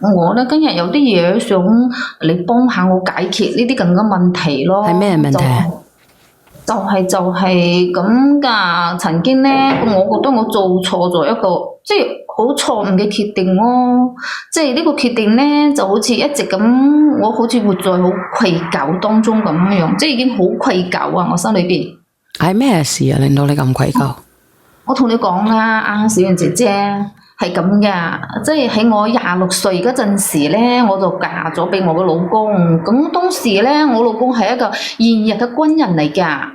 我咧今日有啲嘢想你幫下我解決呢啲咁嘅問題咯。係咩問題啊？就係咁噶。曾經咧，我覺得我做錯咗一個即係好錯誤嘅決定咯。即係呢個決定咧，就好似一直咁，我好似活在好愧疚當中咁樣，即係已經好愧疚啊！我心裏邊係咩事啊？令到你咁愧疚？我同你講啦，小燕姐姐係咁噶，即係喺我26歲嗰陣時咧，我就嫁咗俾我嘅老公。咁當時咧，我老公係一個現役嘅軍人嚟噶。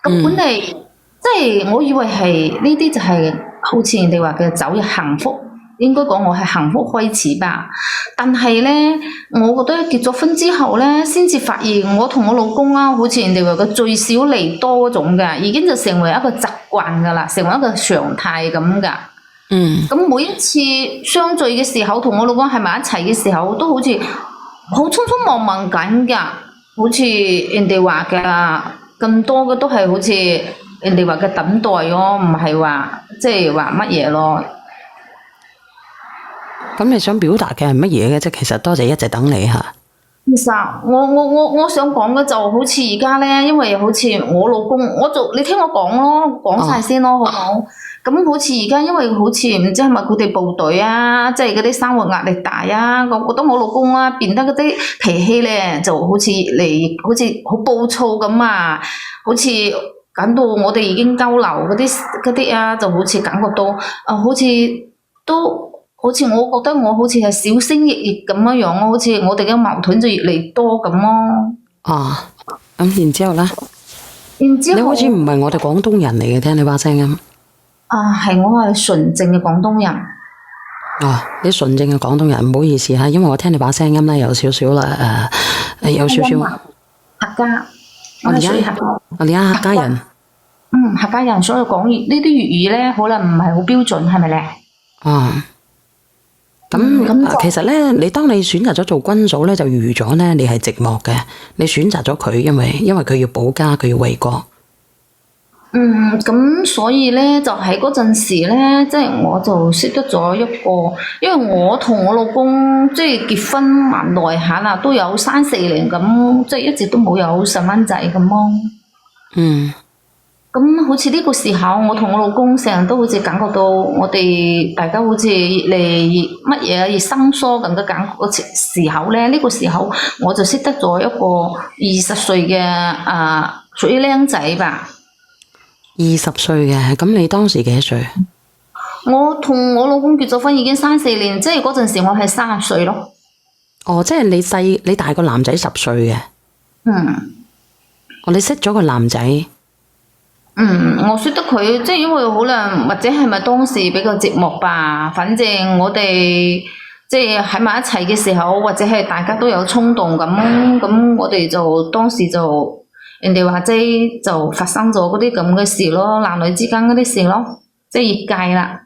咁本嚟即係我以為係呢啲就係好似人哋話嘅走入幸福，應該講我係幸福開始吧。但係咧，我覺得結咗婚之後咧，先至發現我同我老公啊，好似人哋話嘅聚少離多嗰種噶，已經就成為一個習慣噶啦，成為一個常態咁噶。咁每一次相聚嘅時候，同我老公喺埋一齊嘅時候，都好似好匆匆忙忙緊噶，好似人哋話嘅咁多嘅都係好似人哋話嘅等待咯，唔係話即係話乜嘢咯。咁你想表達嘅係乜嘢嘅啫？其實多謝一直等你吓。其實我想講嘅就好似而家咧，因為好似我老公，你聽我講咯，講晒先咯，好唔好？咁好似而家，因為好似唔知係咪佢哋部隊啊，即係嗰啲生活壓力大啊，我覺得我老公啊變得嗰啲脾氣咧，就好似好似好暴躁咁啊，好似感到我哋已經交流嗰啲啊，就好似感覺到好似都。好似我覺得我好似係小心翼翼咁樣樣咯，好似我哋嘅矛盾就越嚟越多咁咯。咁然之後咧？然之後你好似唔係我哋廣東人嚟嘅，聽你把聲音。係我係純正嘅廣東人。你純正嘅廣東人，唔好意思吓，因為我聽你把聲音咧有少少啦，有少少客家。我而家客家人。客家人，所以講呢啲粵語咧，可能唔係好標準，係咪咧？咁其實咧，你當你選擇咗做軍嫂咧，就預咗咧你係寂寞嘅。你選擇咗佢，因為佢要保家，佢要為國。咁所以咧，就喺嗰陣時咧，即係我就識得咗一個，因為我同我老公即係結婚蠻耐下啦，都有3-4年咁，即係一直都冇有細蚊仔咁咯。咁好似呢個時候，我同我老公成日都好似感覺到我哋大家好似越嚟越乜嘢越生疏咁嘅感覺嘅時候咧，呢個時候我就識得咗一個20歲嘅屬於僆仔吧。20歲嘅，咁你當時幾多歲？我同我老公結咗婚已經3-4年，即係嗰陣時我係30歲咯。即係你大個男仔10歲嘅。你識咗個男仔？我識得佢，即係因為可能或者係咪當時比較寂寞吧，反正我哋即係喺埋一齊嘅時候，或者係大家都有衝動咁我哋就當時就人哋話即係就發生咗嗰啲咁嘅事咯，男女之間嗰啲事咯，即係越界啦。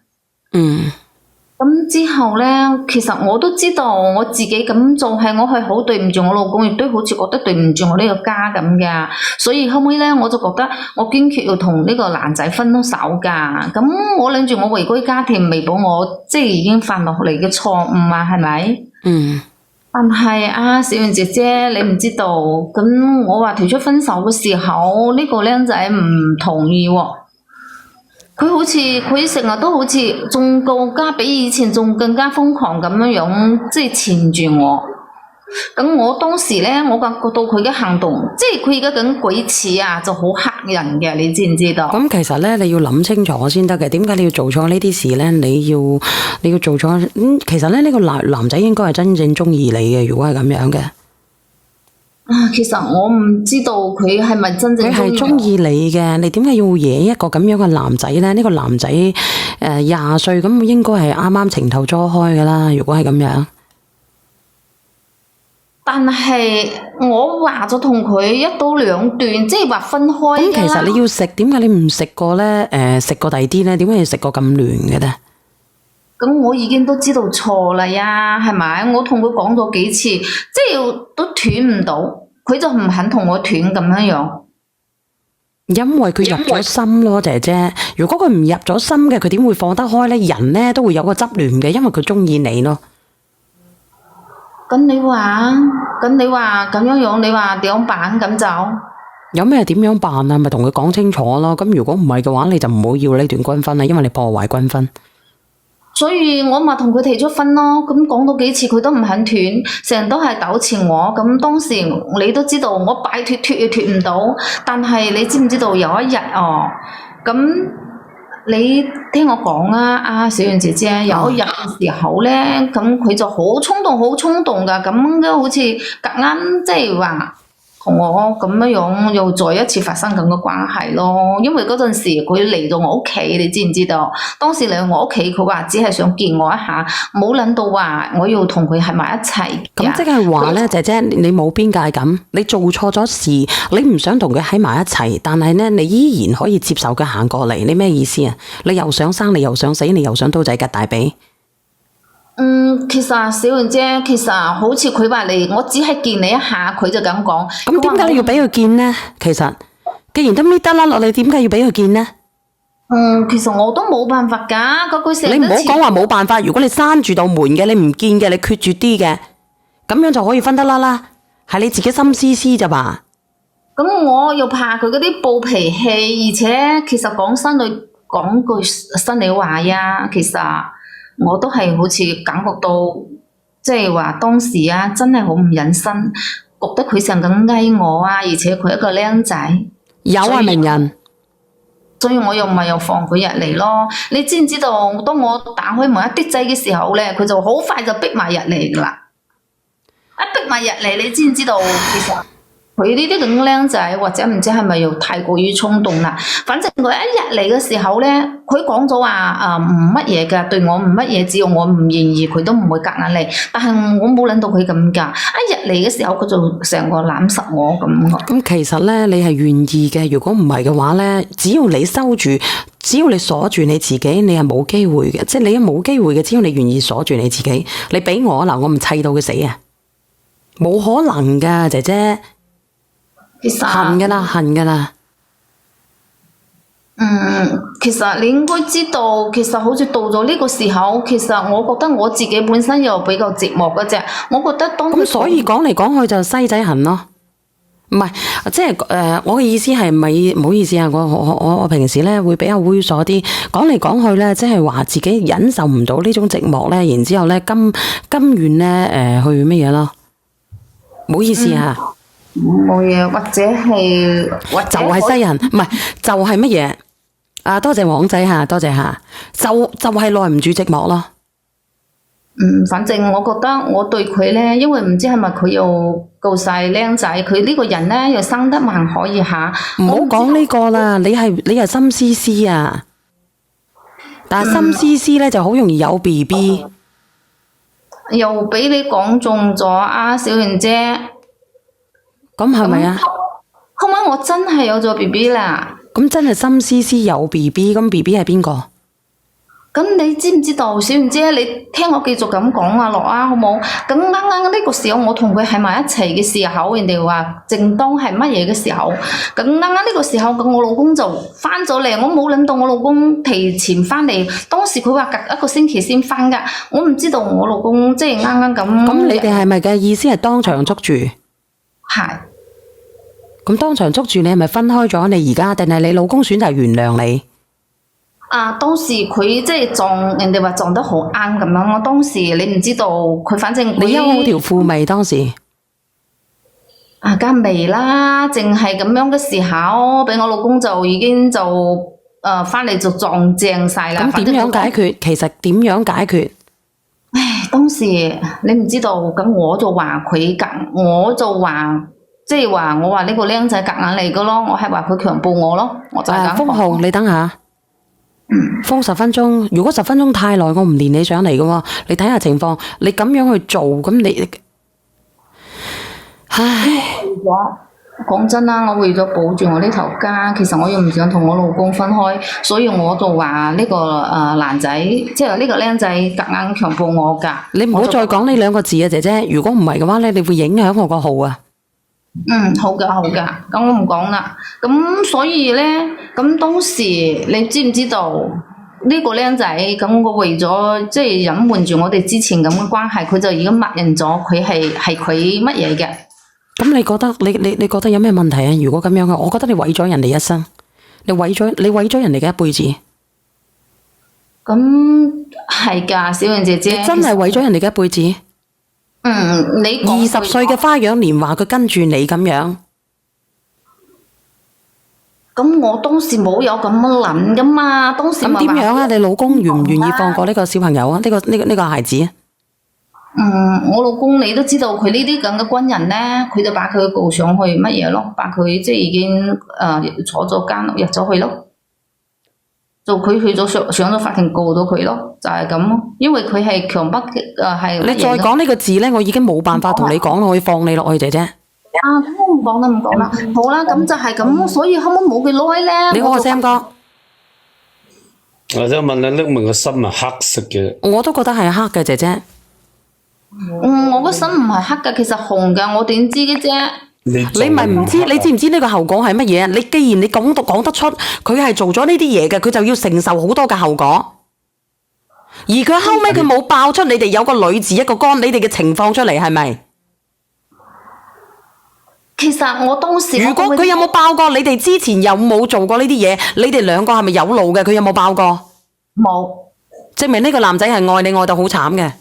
咁之後咧，其實我都知道我自己咁做係我係好對唔住我老公，亦都好似覺得對唔住我呢個家咁噶。所以後尾咧，我就覺得我堅決要同呢個男仔分咗手噶。咁我諗住我回歸家庭，彌補我即係已經犯落嚟嘅錯誤啊，係咪？但係小燕姐姐，你唔知道，咁我話提出分手嘅時候，呢個僆仔唔同意喎。佢成日都好似仲更加比以前仲更加瘋狂咁樣，即係纏住我。咁我當時咧，我感覺到佢嘅行動，即係佢而家咁鬼似啊，就好嚇人嘅，你知唔知道？咁其實咧，你要諗清楚先得嘅。點解你要做錯呢啲事咧？你要做錯，其實咧呢個男仔應該係真正中意你嘅。如果係咁樣嘅。其實我唔知道佢係咪真正佢係中意你嘅，你點解要惹一個咁樣嘅男仔咧？呢個男仔20歲，咁應該係啱啱情竇初開噶啦。如果係咁樣，但係我話咗同佢一刀兩斷，即係話分開。咁其實你要食，點解你唔食過咧？食過第啲咧？點解要食過咁亂嘅咧？咁我已經都知道錯啦呀，係咪？我同佢講咗幾次，即係都斷唔到，佢就唔肯同我斷咁樣。因為佢入咗心咯，姐姐。如果佢唔入咗心嘅，佢點會放得開咧？人咧都會有個執念嘅，因為佢中意你咯。咁你話，咁樣，你話點辦咁就？有咩點樣辦啊？咪同佢講清楚咯。咁如果唔係嘅話，你就唔好要呢段軍婚啦，因為你破壞軍婚。所以我咪同佢提出分咯，咁講到幾次佢都唔肯斷，成日都係糾纏我。咁當時你都知道我擺脱又脱唔到，但係你知唔知道有一日哦？咁你聽我講啊，阿小燕姐姐有一日嘅時候咧，咁佢就好衝動噶，咁都好似夾硬即係話。同我咁樣又再一次發生咁嘅關係咯，因為嗰陣時佢嚟到我屋企，你知唔知道？當時嚟我屋企，佢話只係想見我一下，冇諗到話我要同佢喺埋一齊。咁即係話咧，姐姐你冇邊界感，你做錯咗事，你唔想同佢喺埋一齊，但係咧你依然可以接受佢行過嚟，你咩意思啊？你又想生，你又想死，你又想刀仔吉大髀。其實小燕姐，其實好似佢話嚟，我只係見你一下，佢就咁講。咁點解你要俾佢見呢？其實既然都搣得甩落嚟，點解要俾佢見呢？其實我都冇辦法噶，嗰句成日都你唔好講話冇辦法。如果你閂住道門嘅，你唔見嘅，你決絕啲嘅，咁樣就可以分得甩啦。係你自己心思思咋吧？咁我又怕佢嗰啲暴脾氣，而且其實講句心裏話呀，其實。我都係好似感覺到，即係話當時啊，真係好唔忍心，覺得佢成咁翳我啊，而且佢一個僆仔，有啊名人，所以我又咪又放佢入嚟咯。你知唔知道？當我打開門一啲掣嘅時候咧，佢就好快就逼埋入嚟噶啦，一逼埋入嚟，你知唔知道？其實。佢呢啲咁僆仔，或者唔知係咪又太過於衝動啦？反正佢一入嚟嘅時候咧，佢講咗話唔乜嘢㗎，對我唔乜嘢，只要我唔願意，佢都唔會夾硬嚟。但係我冇諗到佢咁㗎，一入嚟嘅時候佢就成個攬實我咁。咁其實咧，你係願意嘅。如果唔係嘅話咧，只要你收住，只要你鎖住你自己，你係冇機會嘅。即係你冇機會嘅，只要你願意鎖住你自己。你俾我嗱，我唔砌到佢死啊！冇可能㗎，姐姐。恨噶啦，恨噶啦。其實你應該知道，其實好似到咗呢個時候，其實我覺得我自己本身又比較寂寞嗰隻。我覺得當咁所以講嚟講去就西仔痕咯，唔係即係我嘅意思係咪唔好意思啊？我平時咧會比較猥瑣啲，講嚟講去咧，即係話自己忍受唔到呢種寂寞咧，然之後咧甘願咧去乜嘢咯？唔好意思啊。冇嘢，或者係就係西人，唔係就係乜嘢啊？多謝黃仔吓，多謝吓，就係耐唔住寂寞咯。反正我覺得我對佢咧，因為唔知係咪佢又夠晒靚仔，佢呢個人咧又生得還可以下。唔好講呢個啦，你係心思思啊，但係心思思咧就好容易有 BB。又俾你講中咗啊，小燕姐。咁係咪啊？後尾我真係有咗 BB 啦。咁真係心思思有 BB， 咁 BB 係邊個？咁你知唔知道，小燕姐？你聽我繼續咁講啊，落啊，好冇？咁啱啱呢個時候，我同佢喺埋一齊嘅時候，人哋話正當係乜嘢嘅時候？咁啱啱呢個時候，咁我老公就翻咗嚟，我冇諗到我老公提前翻嚟。當時佢話隔一個星期先翻噶，我唔知道我老公即係啱啱咁。咁你哋係咪嘅意思係當場捉住？係。咁當場捉住你係咪分開咗？你而家定係你老公選擇原諒你？當時佢即係撞人哋話撞得好啱咁樣。我當時你唔知道佢，反正你休好條褲未？當時梗未啦，淨係咁樣嘅時候，俾我老公就已經就翻嚟就撞正晒啦。咁點樣解決？其實點樣解決？唉，當時你唔知道，咁我就話佢我就話。即係話我話呢個僆仔夾硬嚟嘅咯，我係話佢強暴我咯，我就係咁講。封號，你等下。封10分鐘，如果10分鐘太耐，我唔連你上嚟嘅喎。你睇下情況，你咁樣去做，咁你，唉。講真啦，我為咗保住我呢頭家，其實我又唔想同我老公分開，所以我就話呢個男仔，即係呢個僆仔夾硬強暴我噶。你唔好再講呢兩個字啊，姐姐。如果唔係嘅話咧，你會影響我個號啊。好噶，咁我唔講啦。咁所以咧，咁當時你知唔知道？呢個僆仔咁，我為咗即係隱瞞住我哋之前咁嘅關係，佢就已經默認咗佢係佢乜嘢嘅。咁你覺得你覺得有咩問題啊？如果咁樣嘅，我覺得你毀咗人哋一生，你毀咗人哋嘅一輩子。咁係㗎，小燕姐姐，你真係毀咗人哋嘅一輩子。你講20歲嘅花樣年華，佢跟住你咁樣。咁我當時冇有咁樣諗噶嘛，當時咁點樣啊？你老公願唔願意放過呢個小朋友啊？呢個孩子啊？我老公你都知道佢呢啲咁嘅軍人咧，佢就把佢告上去乜嘢咯，把佢即係已經坐咗監入咗去咯，就佢去咗上咗法庭告到佢咯，就係咁咯，因為佢係強迫係。你再講呢個字咧，我已經冇辦法同你講啦，我要放你落去姐姐。咁我唔講啦，好啦，咁就係咁，所以後尾冇幾耐咧。你好啊 Sam 哥，我想問你，匿名個心係黑色嘅。我都覺得係黑嘅姐姐。我個心唔係黑嘅，其實紅嘅，我點知嘅啫？你咪唔知？你知唔知呢個後果係乜嘢？你既然你講得出，佢係做咗呢啲嘢嘅，佢就要承受好多嘅後果。而佢後尾佢冇爆出你哋有個女字一個干，你哋嘅情況出嚟係咪？其實我當時如果佢有冇爆過，你哋之前有冇做過呢啲嘢？你哋兩個係咪有路嘅？佢有冇爆過？冇，證明呢個男仔係愛你愛到好慘嘅。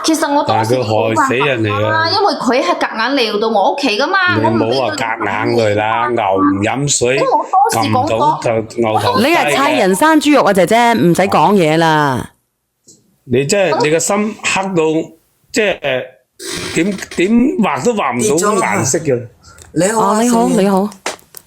其實我當時但係佢害死人嚟啊！因為佢係夾硬嚟到我屋企噶嘛，你唔好話夾硬嚟啦，牛唔飲水，撳唔到就牛頭低。你係砌人生豬肉啊，姐姐，唔使講嘢啦。你真係你個心黑到即係點畫都畫唔到顏色嘅。你好啊，你好，你好。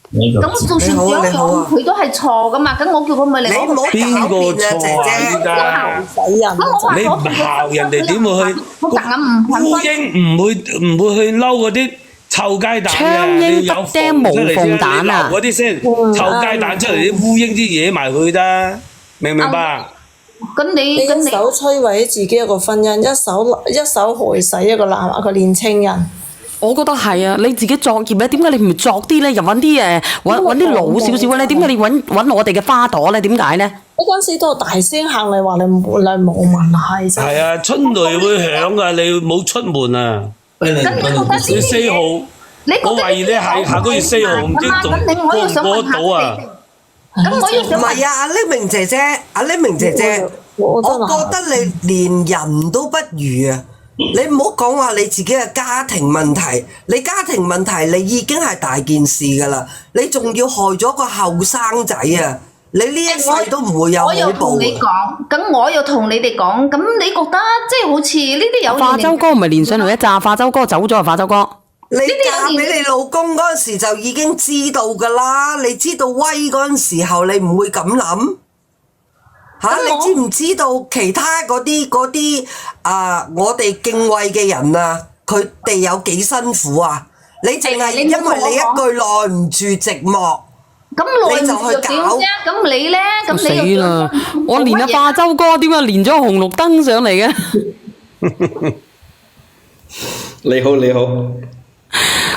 咁就算點講，佢都係錯噶嘛。咁我叫佢咪嚟。你唔好邊個狡辯啊，姐錯啊？姐，依家死人！你唔孝人哋點會去？我夾硬唔肯烏蠅唔會去嬲嗰啲臭雞蛋嘅，槍你要有鷹不叮無縫蛋啊！嗰啲先臭雞蛋出嚟，啲烏蠅啲惹埋佢啫，明唔明白？咁你一手摧毀自己一個婚姻，一手害死一個年青人。我覺得係啊，你自己作業咧，點解你唔作啲咧？又揾啲揾啲老少少咧？點解你揾我哋嘅花朵咧？點解咧？嗰陣時都大聲喊你話你冇問題啫。係啊，春雷會響噶，你冇出門啊！咁你覺得呢啲你4號，我懷疑你係下個月4號，唔知仲過唔過得到啊？咁我要唔想問係啊，阿匿名姐姐，我覺得你連人都不如啊！你唔好講話你自己嘅家庭問題，你家庭問題你已經係大件事㗎啦，你仲要害咗個後生仔啊！你呢一世都唔會有好我又同報你講，咁我又同你哋講，咁你覺得即係好似呢啲有化州哥唔係連上嚟一紮，化州哥走咗啊！化州哥，你嫁俾你老公嗰陣時就已經知道㗎啦，你知道威嗰陣時候你唔會咁諗嚇？你知唔知道其他嗰啲我哋敬畏嘅人啊，佢哋有幾辛苦啊？你淨係因為你一句耐唔住寂寞，咁耐唔住點啫？咁你咧？咁死你又啦！我連阿化州哥點解連咗紅綠燈上嚟嘅？你好，你好。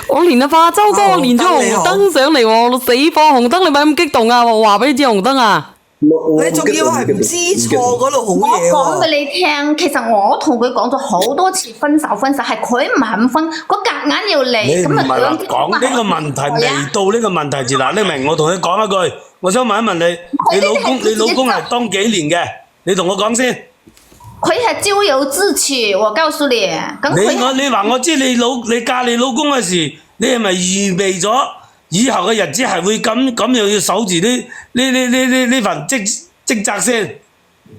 我連阿化州哥連咗紅綠燈上嚟喎，死火紅燈，你咪咁激動啊！我話俾你知紅燈啊！你仲要係唔知錯嗰度好我嘢喎！講俾你聽，其實我同佢講咗好多次分手，係佢唔肯分，佢夾硬要嚟，你唔係話咁兩講呢個問題未到呢個問題字嗱，你明？我同你講一句，我想問一問你，你老公係當幾年嘅？你同我講先。佢係咎由自取，我告訴你。咁你話我知你嫁你老公嗰時，你係咪預備咗以後嘅日子係會咁又要守住呢份職責先？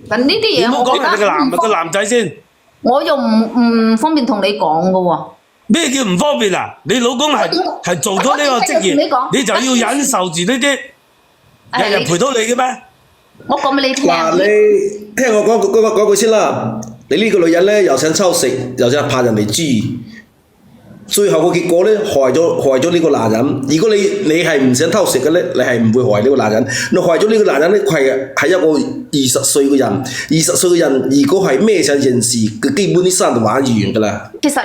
咁呢啲嘢，你唔好講人哋個男仔先。我又唔方便同你講噶喎。咩叫唔方便啊？你老公係做咗呢個職業，你就要忍受住呢啲，日日陪到你嘅咩？我講俾你聽。嗱，你聽我講句先啦。你呢個女人咧，又想偷食，又想怕人哋知，最後個結果咧，害咗呢個男人。如果你係唔想偷食嘅咧，你係唔會害呢個男人。你害咗呢個男人咧，佢係一個20歲嘅人。20歲嘅人，如果係孭上件事，佢基本啲生就玩完㗎啦。其實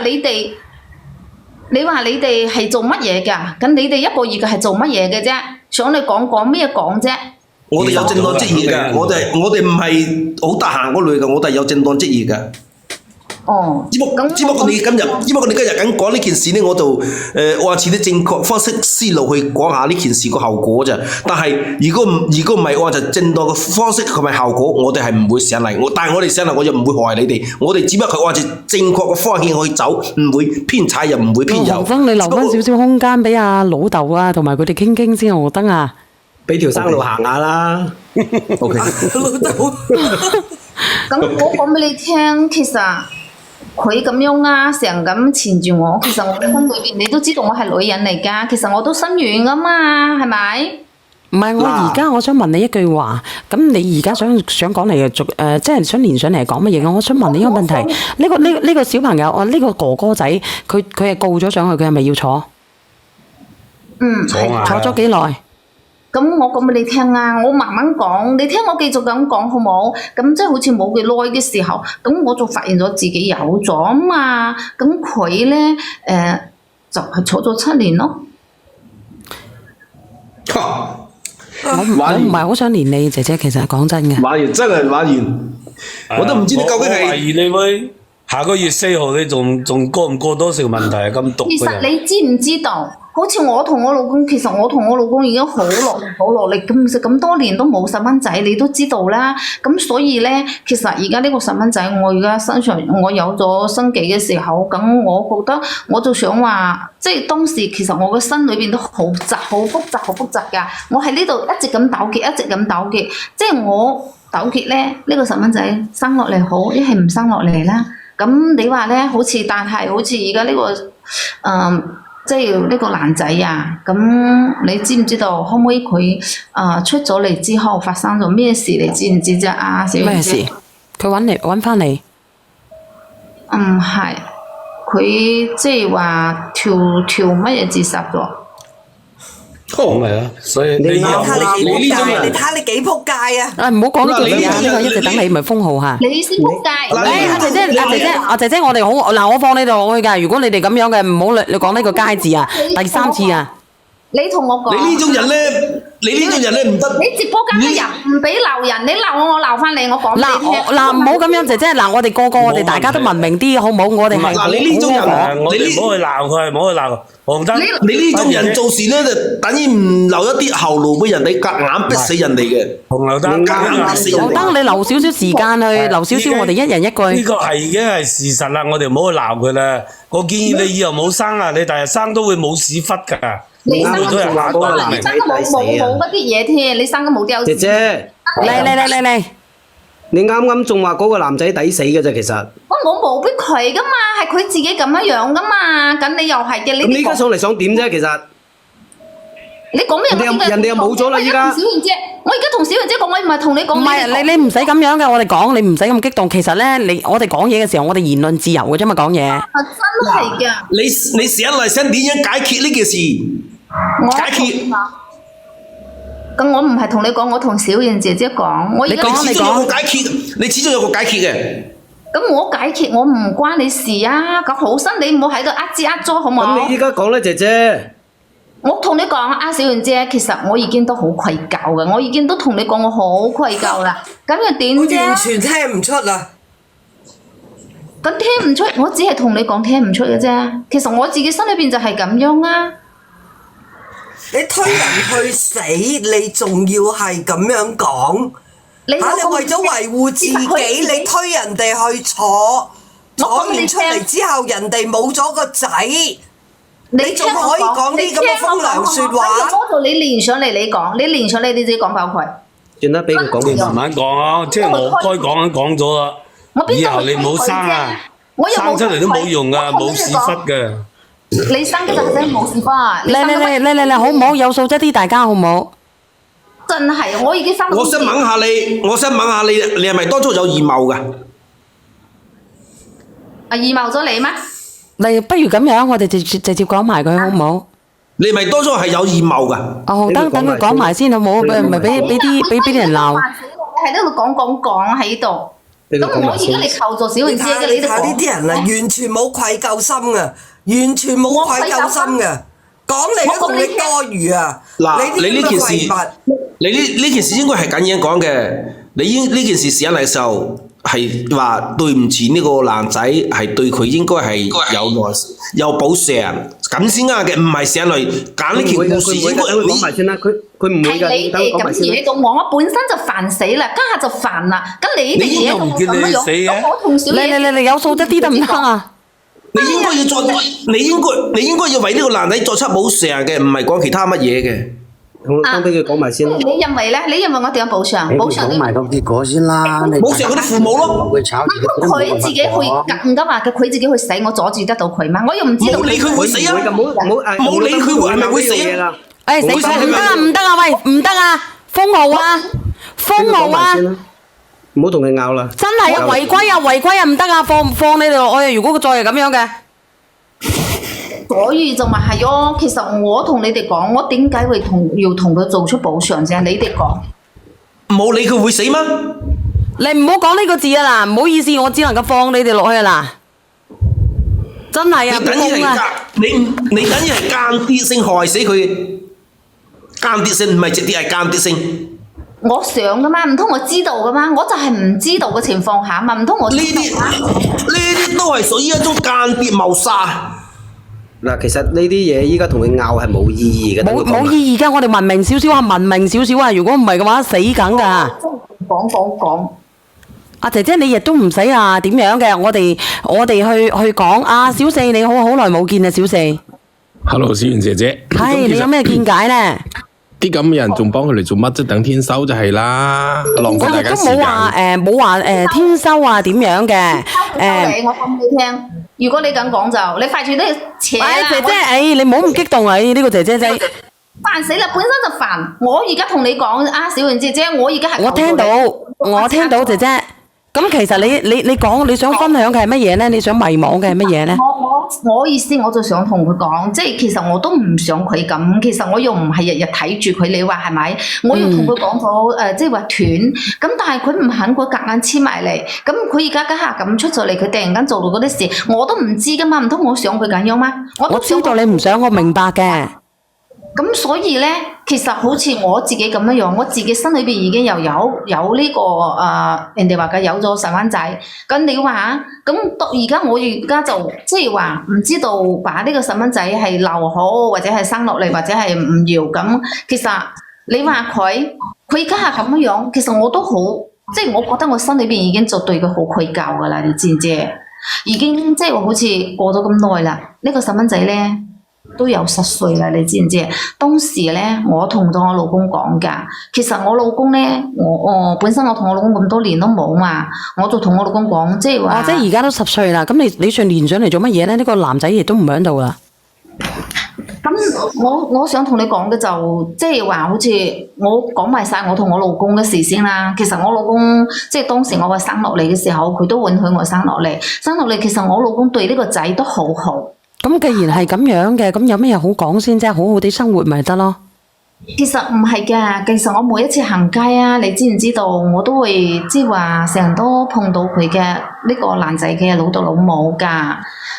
你話你哋係做乜嘢㗎？咁你哋一個月嘅係做乜嘢嘅啫？想你講咩講啫？我哋有正當職業㗎，我哋唔係好得閒嗰類嘅，我哋係有正當職業㗎。哦，只不過你今日咁講呢件事呢，我就按照啲正確方式思路去講下呢件事個後果咋。但係如果唔係按照正當嘅方式同埋效果，我哋係唔會上嚟。但係我哋上嚟，我就唔會害你哋。我哋只不過按照正確嘅方向去走，唔會偏踩又唔會偏右。紅燈，你留翻少少空間俾阿老豆啊，同埋佢哋傾傾先。紅燈啊，俾條生路行下啦。OK，咁我講俾你聽，其實佢咁樣啊，成日咁纏住我，其實我心裏邊你都知道我係女人嚟㗎，其實我都心軟㗎嘛，係咪？唔係，我想問你一句話，咁你而家想講嚟即係想連上嚟講乜嘢？我想問你一個問題，呢個小朋友，呢個哥哥仔，佢係告咗上去，佢係咪要坐？坐咗幾耐？咁我講俾你聽啊，我慢慢講，你聽我繼續咁講好冇？咁即係好似冇幾耐嘅時候，咁我就發現咗自己有咗啊嘛。咁佢咧就係坐咗7年咯。我唔係好想連你姐姐，其實講真嘅。玩完真係玩完，我都唔知你究竟係。我懷疑你會下個月4號你仲過唔過多少問題啊？咁毒其實嘅人。你知唔知道？好似我同我老公，其實我同我老公已經好落力咁多年都冇細蚊仔，你都知道啦。咁所以咧，其實而家呢個細蚊仔，我而家身上我有咗生計嘅時候，咁我覺得我就想話，即係當時其實我個心裏邊都好雜、好複雜㗎。我喺呢度一直咁糾結，即係我糾結咧，呢個細蚊仔生落嚟好，一係唔生落嚟啦。咁你話咧，但係好似而家呢個即係呢個男仔啊，咁你知唔知道可唔可以佢出咗嚟之後發生咗咩事？你知唔知啫？啊，小咩事？佢揾翻你？唔係，佢即係話跳乜嘢自殺咗。咁咪啊，所以你以後你睇下你幾撲街啊！唔好講呢句嘢啊！呢個一直等你，唔係封號嚇。你先撲街。阿姐姐，我哋好嗱，我放呢度去㗎。如果你哋咁樣嘅，唔好你講呢個街字啊，第3次啊。你同我講。你呢種人咧唔得。你直播間嘅人唔俾鬧人，你鬧我鬧翻你，我講俾你聽。嗱唔好咁樣，姐姐嗱，我哋個我哋大家都文明啲，好唔好？我哋係嗱，你呢種人，我哋唔好去鬧佢，唔好去鬧黃燈。你呢種人做事咧，就等於唔留一啲後路俾人哋，夾硬逼死人哋嘅。紅劉燈，夾硬逼死人哋。黃燈，你留少少時間去，留少少，我哋一人一句。呢個係已經係事實啦，我哋唔好去鬧佢啦。我建議你以後冇生啊，你第日生都會冇屎忽㗎。你生冇咗人話過你生都冇嗰啲嘢添，你生都冇丟。姐姐，嚟，你啱啱仲話嗰個男仔抵死嘅啫，其實。我冇逼佢噶嘛，係佢自己咁樣噶嘛，咁你又係嘅，咁你而家上嚟想點啫？其實。你講咩？人哋又冇咗啦，依家。我而家同小燕姐講，我唔係同你講。唔係，你唔使咁樣嘅，我哋講，你唔使咁激動。其實咧，我哋講嘢嘅時候，我哋言論自由嘅啫嘛，講嘢。真係㗎。你成日嚟想點樣解決呢件事？解決。咁我唔係同你講，我同小燕姐姐講。我而家你始終有個解決，你始終有個解決嘅。咁我解決我唔關你事啊！咁好心你唔好喺度呃咗好冇？咁你依家講咧，姐姐。我同你講啊，小燕姐，其實我已經都好愧疚嘅，我已經都同你講我好愧疚啦。咁又點啫？完全聽唔出啦。咁聽唔出，我只係同你講聽唔出嘅啫。其實我自己心裏邊就係咁樣啊。你推人去死，你仲要係咁樣講？你為咗維護自己，你推人哋去坐完出嚟之後，人哋冇咗個仔。你仲可以講啲咁嘅風涼説話？嗰度你連上嚟，你講，你連上嚟你自己講爆佢。算啦，俾佢講你慢慢講啊，即係我該講都講咗啦。以後你唔好生啊，生出嚟都冇用噶，冇屎忽嘅。你生嘅就真係冇屎忽啊！你好唔好？有素質啲，大家好唔好？真係，我已經生到。我想問下你，你係咪當初有預謀㗎？預謀咗你咩？你不如咁樣，我哋直接講埋佢好唔好？你咪當初係有預謀㗎？哦，等佢講埋先好唔好？唔係俾啲人鬧。喺呢度講喺度。咁我而家嚟求助小燕姐嘅，你睇呢啲人啊，完全冇愧疚心嘅，完全冇愧疚心嘅，講嚟都同你多餘啊！嗱，你呢件事。你呢件事應該係咁樣講嘅。你呢件事上嚟嘅時候係話對唔住呢個男仔，係對佢應該係有補償咁先啱嘅，唔係上嚟揀呢條故事。應該講埋先啦，佢唔會㗎。係你哋咁惹到我本身就煩死啦，家下就煩啦。咁你哋惹到我咁樣，咁我同小野你有素質啲得唔得啊？你應該要為呢個男仔作出補償嘅，唔係講其他乜嘢嘅。等俾佢講埋先啦。你認為咧？你認為我點樣補償？補償講埋個結果先啦。補償嗰啲父母咯。會炒佢自己去咁噶嘛？佢自己去死，我阻止得到佢嘛？我又唔知道。冇理佢會死啊！冇理佢係咪會死啊？誒死唔得啊！喂，唔得啊！封號啊！封號啊！唔好同佢拗啦。真係啊！違規啊！唔得啊！放你哋落去。如果佢再係咁樣嘅。所以就咪係咯，其實我同你哋講，我點解會要同佢做出補償啫？你哋講，冇理佢會死嗎？你唔好講呢個字啊嗱，唔好意思，我只能夠放你哋落去啦。真係啊，你等於係你等於係間接性害死佢，間接性唔係直接係間接性。我想噶嘛，唔通我知道噶嘛？我就係唔知道嘅情況下嘛，唔通我知道嘛？呢啲都係屬於一種間接謀殺。嗱，其實呢啲嘢依家同佢拗係冇意義嘅。冇意義㗎，我哋文明少少啊，文明少少啊！如果唔係嘅話，死梗㗎。講。阿姐姐，你亦都唔使啊點樣嘅？我哋去講啊，小四你好耐冇見啊，小四。Hello， 小媛姐姐。係，你有咩見解咧？啲咁嘅人仲幫佢哋做乜啫？等天收就係啦，浪費大家時間。冇話天收啊點樣嘅？我講俾你聽。如果你咁講就，你快啲都要扯啦！姐姐，你唔好咁激動啊！呢個姐姐仔煩死啦，本身就煩。我而家同你講啊，小媛姐姐，我而家係我聽到姐姐。咁其實你講你想分享嘅係乜嘢咧？你想迷惘嘅係乜嘢咧？我意思我就想同佢講，即係其實我都唔想佢咁，其實我又唔係日日睇住佢，你話係咪？我要同佢講咗即係話斷，咁但係佢唔肯，佢夾硬黐埋嚟，咁佢而家家下咁出咗嚟，佢突然間做到嗰啲事，我都唔知噶嘛，唔通我想佢咁樣嗎？我知道你唔想，我明白嘅。咁所以咧，其實好似我自己咁樣，我自己心裏邊已經又有呢個人哋話嘅有咗細蚊仔。咁你話咁到而家我而家就即係話唔知道把呢個細蚊仔係留好，或者係生落嚟，或者係唔要咁。其實你話佢而家係咁樣，其實我都好，即係我覺得我心裏邊已經就對佢好愧疚噶啦，你知唔知？已經即係好似過咗咁耐啦，呢個細蚊仔咧。都有10歲啦，你知唔知？當時咧，我同咗我老公講㗎。其實我老公咧，我本身我同我老公咁多年都冇嘛，我就同我老公講，即係話。即係而家都10歲啦，咁你上年上嚟做乜嘢咧？呢個男仔亦都唔喺度啦。咁我想同你講嘅就即係話，好似我講埋晒我同我老公嘅事先啦。其實我老公即係當時我話生落嚟嘅時候，佢都允許我生落嚟。生落嚟，其實我老公對呢個仔都好好。咁既然係咁樣嘅，咁有咩嘢好講先啫？好好地生活咪得咯。其實唔係㗎，其實我每一次行街啊，你知唔知道？我都會即係話成日都碰到佢嘅呢個男仔嘅老豆老母㗎。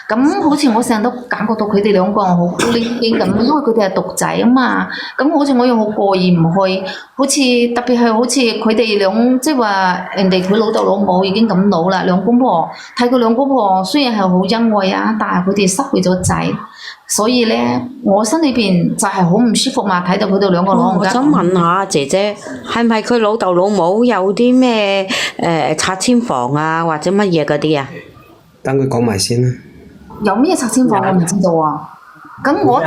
咁好似我成日都感覺到佢哋兩個人好孤零零咁，因為佢哋係獨仔啊嘛。咁好似我又好過意唔去，好似特別係好似佢哋兩即係話人哋佢老豆老母已經咁老啦，兩公婆睇佢兩公婆雖然係好恩愛啊，但係佢哋失去咗仔，所以咧我心裏邊就係好唔舒服嘛，睇到佢哋兩個老人家。我想問下姐姐，係咪佢老豆老母有啲咩拆遷房啊，或者乜嘢嗰啲啊？等佢講埋先啦。有咩拆遷房我唔知道啊。咁我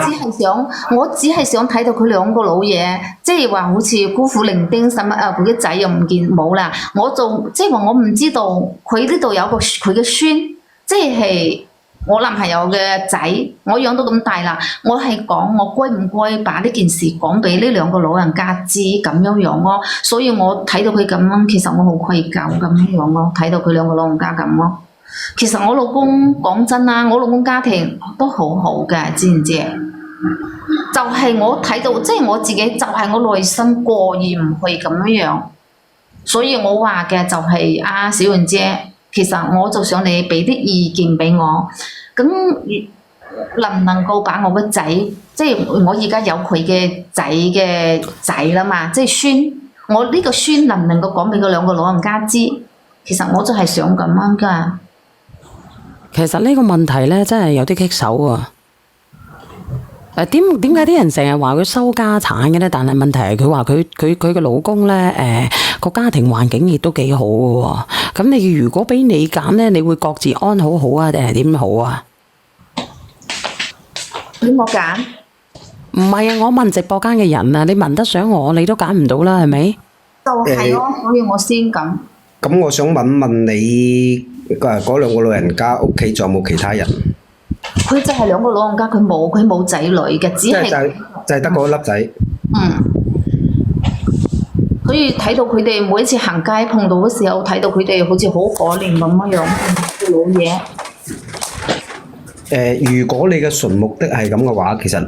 只係想睇到佢兩個老嘢，即係話好似孤苦伶仃，使乜佢啲仔又唔見冇啦。我就即係話我唔知道佢呢度有個佢嘅孫，即係我男朋友嘅仔，我養到咁大啦。我係講我該唔該把呢件事講俾呢兩個老人家知咁樣樣咯。所以我睇到佢咁樣，其實我好愧疚咁樣樣咯。睇到佢兩個老人家咁咯。其實我老公講真啦，我老公家庭都好好嘅，知唔知？就係我睇到，即係我自己，就係我內心過意唔去咁樣，所以我話嘅就係小媛姐，其實我就想你俾啲意見俾我。咁能唔能夠把我個仔，即係我而家有佢嘅仔啦嘛，即係孫，我呢個孫能唔能夠講俾佢兩個老人家知？其實我就係想咁樣㗎。其實呢個問題咧，真係有啲棘手啊！點解啲人成日話佢收家產嘅咧？但係問題係佢話佢嘅老公咧，個家庭環境亦都幾好嘅喎。咁你如果俾你揀咧，你會各自安好好啊，定係點好啊？俾我揀，唔係啊！我問直播間嘅人啊，你問得上我，你都揀唔到啦，係咪？就係咯，所以我先咁。咁我想問問你嗰兩個老人家屋企仲有冇其他人？佢就係兩個老人家，佢冇仔女嘅，只係就係得嗰粒仔。所以睇到佢哋每一次行街碰到嘅時候，睇到佢哋好似好可憐咁樣老嘢。如果你嘅純目的係咁嘅話，其實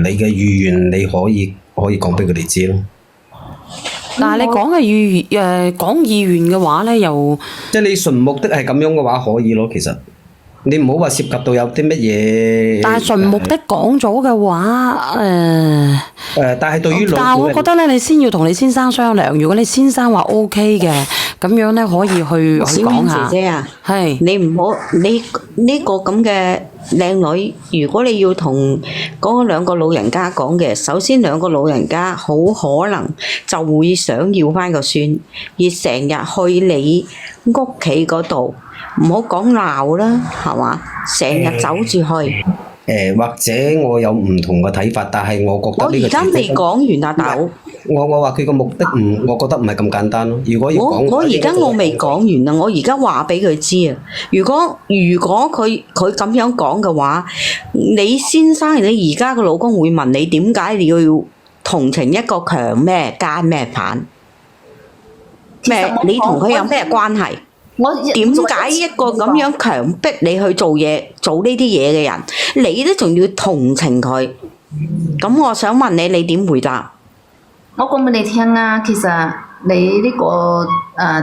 你嘅意願你可以講俾佢哋知咯。但係你講嘅講意願嘅話咧，又即係你純目的係咁樣嘅話，可以咯。其實你唔好話涉及到有啲乜嘢。但係純目的講咗嘅話，但係對於但係我覺得咧，你先要同你先生商量。如果你先生話 OK 嘅，咁樣咧可以去講下。姐姐啊，係你唔好你呢個咁嘅靚女，如果你要同嗰兩個老人家講嘅，首先兩個老人家好可能就會想要翻個孫，而成日去你屋企嗰度，唔好講鬧啦，係嘛？成日走住去。或者我有唔同嘅睇法，但係我覺得我而家未講完啊，豆。我話佢個目的我覺得唔係咁簡單咯。如果要講，我而家我未講完啊！我而家話俾佢知啊！如果佢咁樣講嘅話，你先生你而家嘅老公會問你點解你要同情一個強咩奸咩犯咩？你同佢有咩關係？點解一個咁樣強迫你去做嘢做呢啲嘢嘅人，你都仲要同情佢？咁我想問你，你點回答？我講俾你聽啊，其實你呢個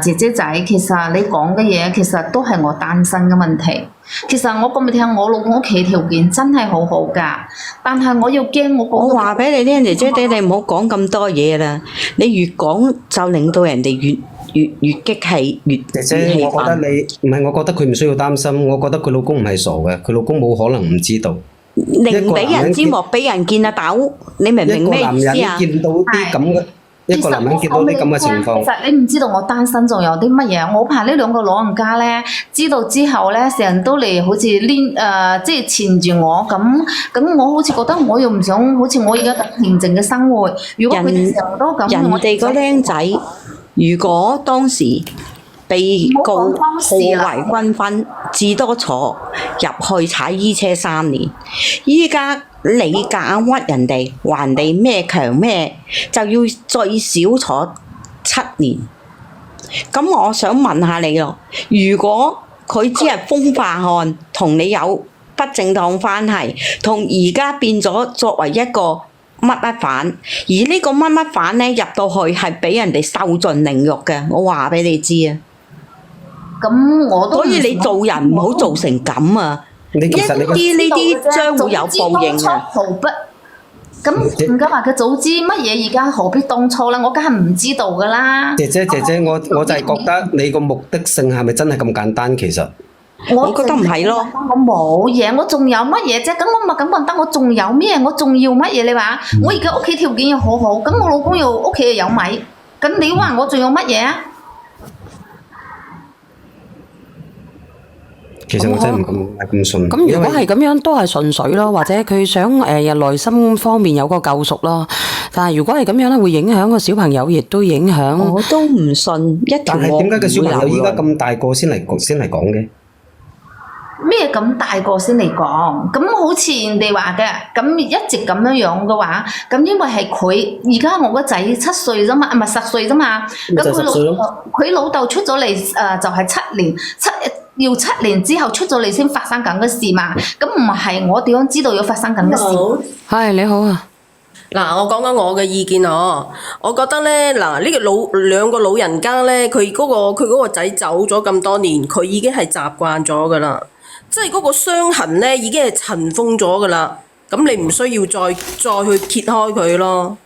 姐姐仔，其實你講嘅嘢其實都係我單身嘅問題。其實我講俾你聽，我老公屋企條件真係好好㗎，但係我又驚我講。我話俾你聽，姐姐你唔好講咁多嘢啦，你越講就令到人哋越激氣，越姐姐，我覺得你唔係，我覺得佢唔需要擔心。我覺得佢老公唔係傻嘅，佢老公冇可能唔知道。寧俾人知莫俾人見啊！豆，你明唔明咩意思啊？一個男人見到啲咁嘅，一個男人見到啲咁嘅情況。其實你唔知道我單身仲有啲乜嘢，我怕呢兩個老人家咧知道之後咧，成日都嚟好似即係纏住我咁我好似覺得我又唔想好似我而家咁平靜嘅生活。如果佢哋成日都咁，人哋個僆仔，如果當時被告好為軍分，至多坐入去踩衣車3年。依家你夾硬屈人哋，話人哋咩強咩，就要最少坐7年。咁我想問下你咯，如果佢只係風化案，同你有不正當關係，同而家變咗作為一個乜犯，而呢個乜犯咧入到去係俾人哋受盡凌辱嘅，我話俾你知啊！咁我都所以你做人唔好做成咁啊！一啲呢啲將會有報應啊！咁唔敢話佢早知乜嘢，而家何必當初啦？我梗係唔知道噶啦。姐姐，我就係覺得你個目的性係咪真係咁簡單？其實我覺得唔係咯。我冇嘢，我仲有乜嘢啫？咁我咪咁覺得，我仲有咩？我仲要乜嘢？你話我而家屋企條件又好好，咁我老公又屋企又有米，咁你話我仲有乜嘢啊？其實我真係唔係咁信。咁如果係咁樣，都係純粹咯，或者佢想內心方面有個救贖咯。但係如果係咁樣咧，會影響個小朋友，亦都影響。我都唔信一條。但係點解個小朋友依家咁大個先嚟講嘅？咩咁大個先嚟講？咁好似人哋話嘅，咁一直咁樣嘅話，咁因為係佢而家我個仔7歲啫嘛，唔係10歲啫嘛。咁佢老豆出咗嚟就係7年要7年之後出咗嚟先發生緊嘅事嘛，咁唔係我點樣知道要發生緊嘅事？係你好啊，嗱，我講講我嘅意見哦。我覺得咧，嗱呢個兩個老人家咧，佢嗰個仔走咗咁多年，佢已經係習慣咗噶啦。即係嗰個傷痕咧已經係塵封咗噶啦，咁你唔需要再去揭開佢咯。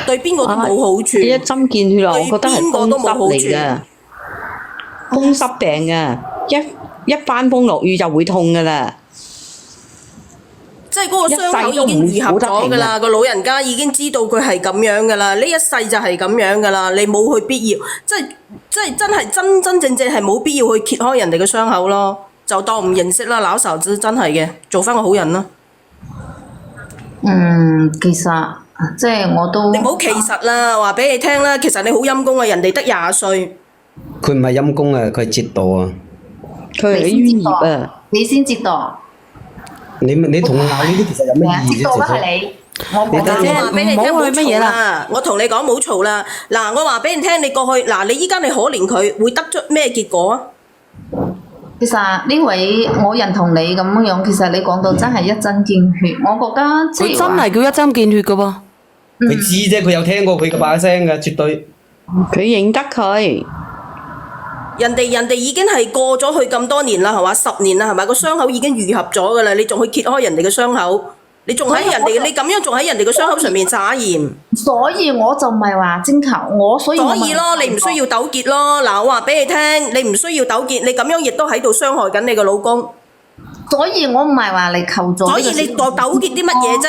對邊個都冇好處。一針見血啊！我覺得係風濕嚟嘅，風濕病啊，一翻風落雨就會痛噶啦。即係嗰個傷口已經愈合咗噶啦，個老人家已經知道佢係咁樣噶啦，呢一世就係咁樣噶啦，你冇去必要，即係真係真正係冇必要去揭開人哋嘅傷口咯，就當唔認識啦，lão嫂子真係嘅，做翻個好人啦。其實即係我都你唔好其實啦，話俾你聽啦，其實你好陰公啊，人哋得20歲。佢唔係陰公啊，佢係折墮啊！佢係冤孽啊！你先折墮。你同我拗呢啲其實有咩意義折墮啫？嘅係你。我話俾你聽，唔好去乜嘢啦！我同你講冇嘈啦。嗱，我話俾你聽，你過去嗱，你依家你可憐佢，會得出咩結果啊？其實呢位我認同你咁樣，其實你講到真係一針見血，我覺得佢真係叫一針見血嘅喎。佢知啫，佢有聽過佢嘅把聲嘅，絕對。佢認得佢。人哋已經係過咗去咁多年啦，係嘛？10年啦，係咪？個傷口已經愈合咗噶啦，你仲去揭開人哋嘅傷口，你仲喺人哋，你咁樣仲喺人哋嘅傷口上面撒鹽。所以我就唔係話徵求我，所以咯，你唔需要糾結咯。嗱，我話俾你聽，你唔需要糾結，你咁樣亦都喺度傷害緊你個老公。所以我唔係話嚟求助。所以你糾結啲乜嘢啫？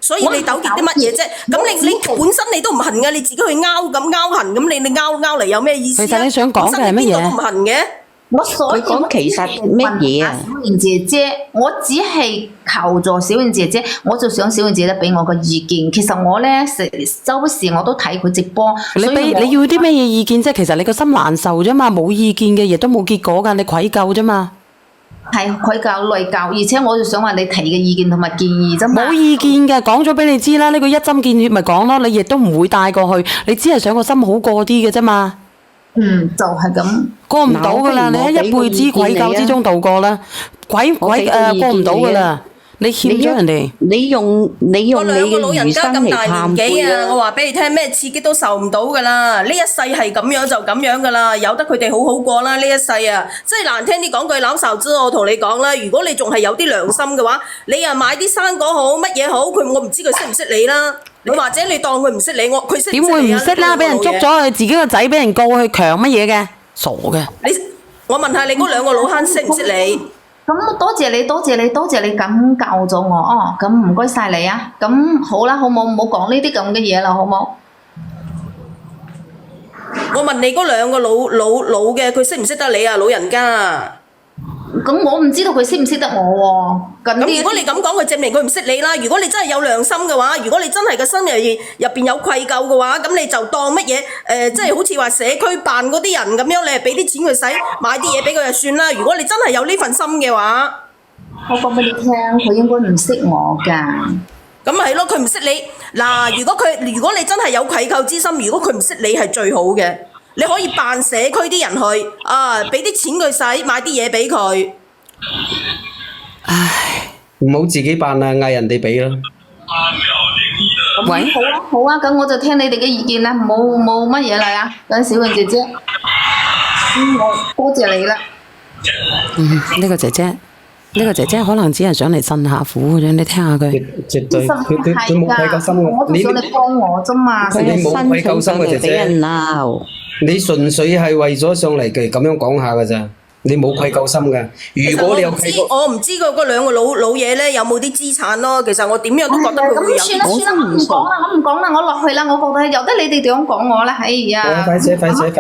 所以你糾結啲乜嘢啫？咁你本身你都唔痕嘅，你自己去拗痕，咁你拗嚟有咩意思啊？其實你想講嘅係乜嘢？都唔痕嘅。佢講其實乜嘢啊？小燕姐姐，我只係求助小燕姐姐，我就想小燕姐姐俾我個意見。其實我咧周不時我都睇佢直播。你要啲咩嘢意見啫？其實你個心難受啫嘛，冇意見嘅亦都冇結果㗎，你愧疚啫嘛。係愧疚內疚，而且我就想話你提嘅意見同埋建議啫嘛。冇意見嘅，講咗俾你知啦。呢個一針見血咪講咯，你亦都唔會帶過去，你只係想個心好過啲嘅啫嘛。就係咁。過唔到噶啦，你喺一輩子愧疚之中度過啦，過唔到噶啦。你欠咗人哋，你用你個兩個老人家咁大年紀啊！我話話俾你聽，咩刺激都受唔到噶啦！呢一世係咁樣就咁樣噶啦，由得佢哋好好過啦！呢一世啊，即係難聽啲講句，lão嫂子我同你講啦，如果你仲係有啲良心嘅話，你又買啲生果好乜嘢好，我唔知佢識唔識你啦。你或者你當佢唔識你，佢識唔識你啊？點會唔識啦？俾人捉咗佢自己個仔，俾人告去強乜嘢嘅？傻嘅！我問下你嗰兩個老坑識唔識你？咁多謝你咁教咗我哦，咁唔該晒你啊！咁好啦，好冇？唔好講呢啲咁嘅嘢啦，好冇？我問你嗰兩個老嘅，佢識唔識得你啊？老人家。咁我唔知道佢識唔識得我喎。咁如果你咁講，佢證明佢唔識你啦。如果你真係有良心嘅話，如果你真係個心入邊有愧疚嘅話，咁你就當乜嘢？即係好似話社區辦嗰啲人咁樣，你係俾啲錢佢使，買啲嘢俾佢就算啦。如果你真係有呢份心嘅話，我講俾你聽，佢應該唔識我㗎。咁係咯，佢唔識你。嗱，如果你真係有愧疚之心，如果佢唔識你係最好嘅。你可以扮社區啲人去啊，俾啲錢佢使，買啲嘢俾佢。唉，唔好自己扮啦，嗌人哋俾啦。喂，好啊，咁我就聽你哋嘅意見啦，冇乜嘢啦啊，咁小雲姐姐，我多謝你啦。呢個姐姐可能只係想嚟呻下苦嘅啫，你聽下佢。絕對，佢冇愧疚心嘅。我就想你幫我啫嘛。你冇愧疚心嘅姐姐。你純粹係為咗上嚟嘅咁樣講下㗎咋，你冇愧疚心㗎。如果你有愧疚，我唔知嗰兩個老嘢咧有冇啲資產咯。其實我點樣都覺得佢會有。咁算啦，我唔講啦，我落去啦。我覺得由得你哋點樣講我啦。哎呀！快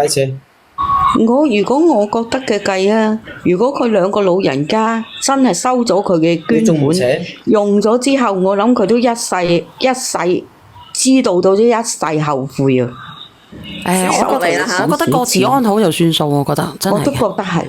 些。如果我覺得嘅計啊，如果佢兩個老人家真係收咗佢嘅捐款，用咗之後，我諗佢都一世知道到咗一世後悔啊！我覺得各自安好就算數，我覺得真係。我都覺得係。